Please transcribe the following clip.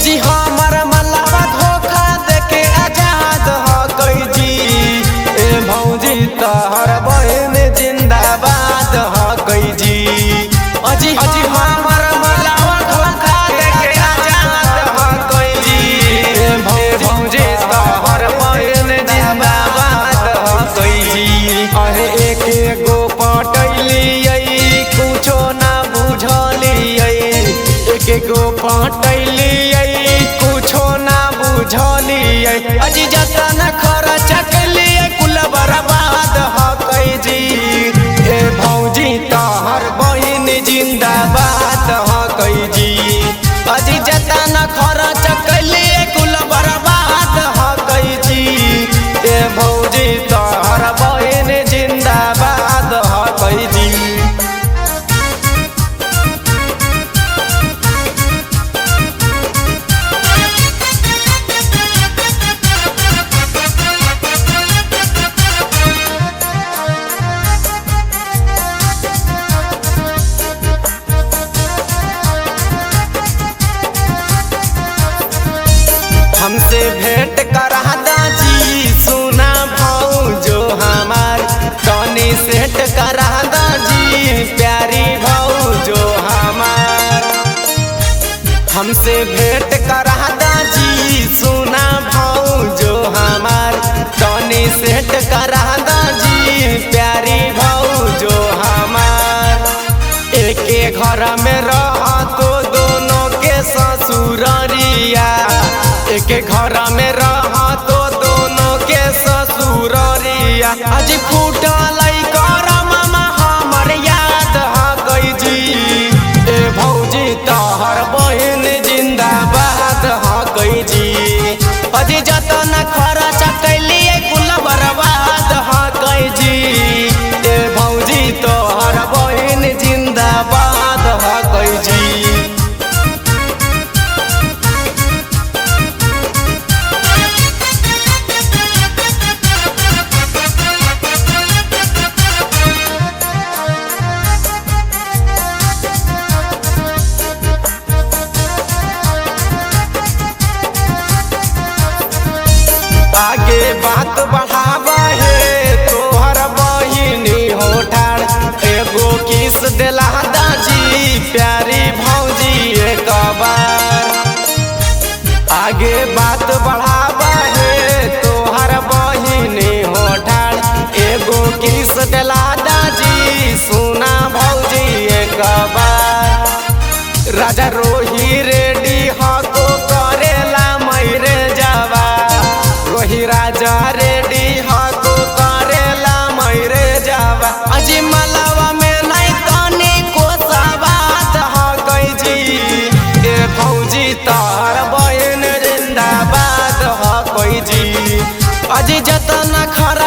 अजी हमर मलावा धोखा देके आजाद हो गई जी। ए भौजी तोहर बहन जिंदाबाद हो गई जी। अजी हमर मलावा धोखा देके आजाद हो गई जी। ए भौजी तोहर बहन जिंदाबाद हो गई जी। अरे एक गो पटैलियै कुछो ना बुझलियै, एक गो पटैलियै कुछो ना बुझलियै। अजी जतन खर्च केलियै कुल बर्बाद हो गई जी। ए भौजी तोहर बहिन जिंदाबाद हो गई जी। अजी जतन खर्च केलियै कुल बर्बाद हो गई जी। ए भौजी तोहर बहिन जिंदाबाद हो गई जी। हमसे भेंट करा दाजी सुना भौजो हमार, तनी सेट करा दाजी प्यारी भौजो हमार। हमसे भेंट करा दाजी सुना भौजो हमार, तनी सेट करा दाजी प्यारी भौजो हमार। एके घर में रह तो दोनों के ससुररिया, एके घर में रह तो दोनों के ससुररिया। आज फूटल करम हमर याद हो गई जी। ए भौजी तोहर बहन जिंदाबाद हो गई जी। अजी जतन खर्च कैलियै कुल बर्बाद हो गई जी। ए भौजी तोहर बहन जिंदाबाद हो गई जी। आगे बात बढ़ावा है तोहर बहिनी हो ठाड़, एगो किस दिला दाजी प्यारी भौजी एक बार। आगे बात बढ़ावा है तोहर बहिनी हो ठाड़, एगो किस दिला दाजी सुना भौजी एक बार। राजा रोही रेडी हको करेला मैरे जावा, रोही राजा रेडी हको करेला मैरे जावा। अजी मलावा में नहीं तनी को सवाद हो गई जी। ए भौजी तोहर बहन जिंदाबाद हो गई जी। अजी जतन खरा